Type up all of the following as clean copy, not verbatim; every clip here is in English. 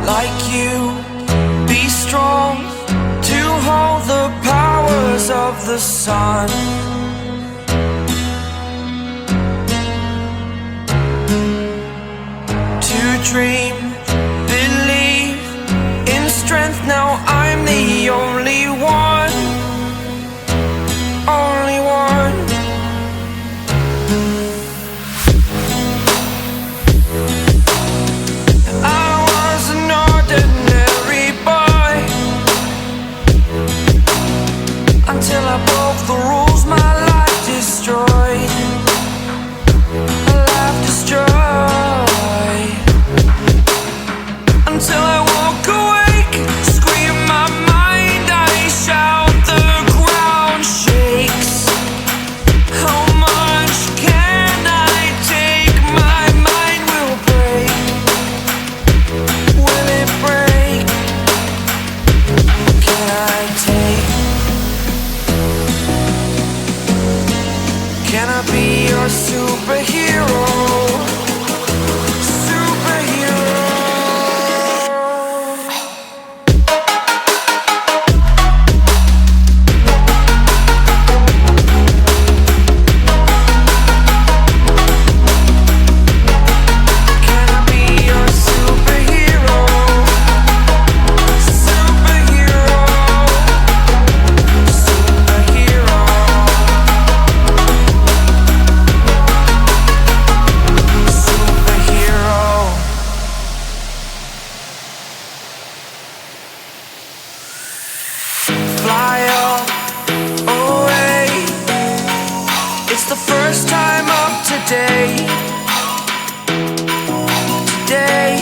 like you. Be strong to hold the powers of the sun. To dream, believe in strength. Now I'm the only one, only one. I was an ordinary boy until I broke the rules. My life destroyed, a life destroyed. Until I woke awake, scream my mind, I shout, the ground shakes. How much can I take? My mind will break. Will it break? Can I take? Can I be your superhero? Fly away. It's the first time of today. Today.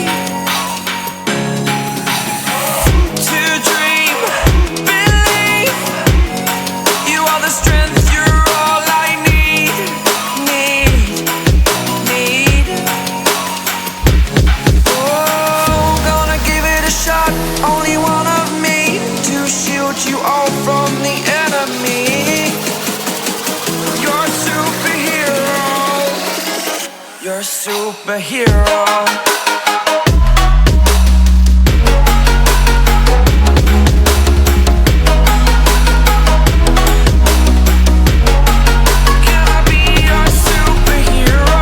To dream, believe. You are the strength, you're all I need. Oh, gonna give it a shot. Only one of me to shield you all from the enemy. You're a superhero. You're a superhero. Can I be your superhero?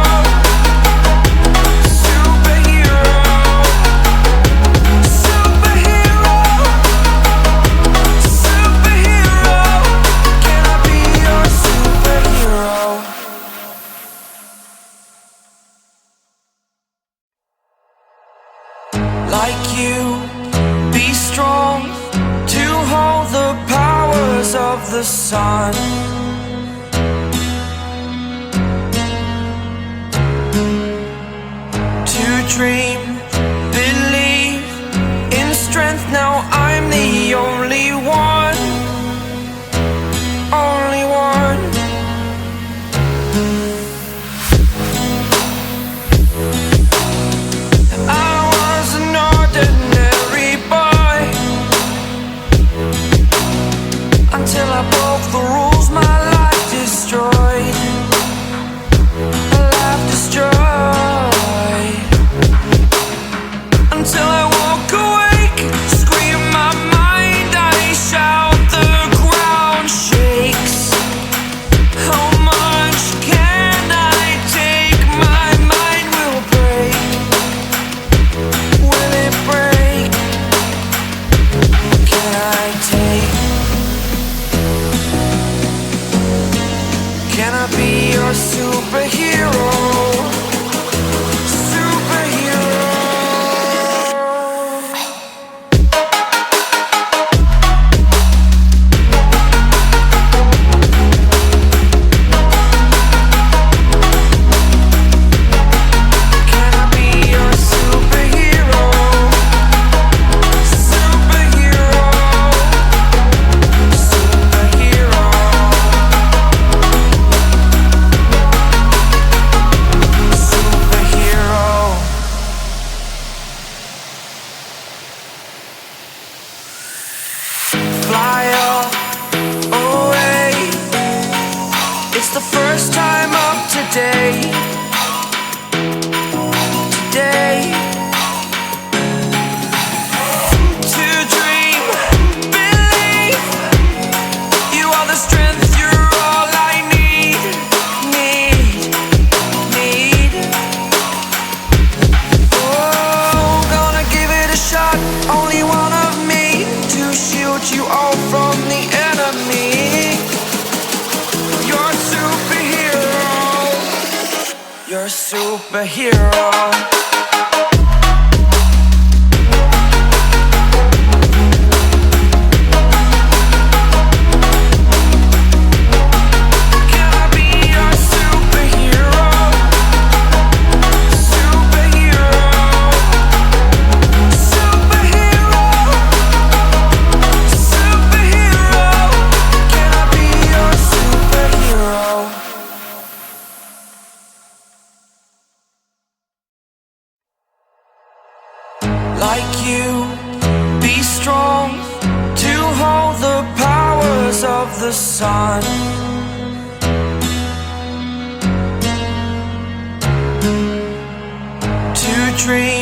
Superhero. Superhero. Superhero. Can I be your superhero? Like you, be strong to hold the powers of the sun. To dream, believe in strength. Now I'm the only one, only one. I was an ordinary boy until I broke the rules. My life destroyed, a life destroyed. Until I woke awake, scream my mind, I shout, the ground shakes. How much can I take? My mind will break. Will it break? Can I take? Can I be your superhero? Superhero. Can I be your superhero? Superhero. Superhero. Superhero. Fly away. It's the first time of today. Today. superhero. Like you, be strong to hold the powers of the sun. To dream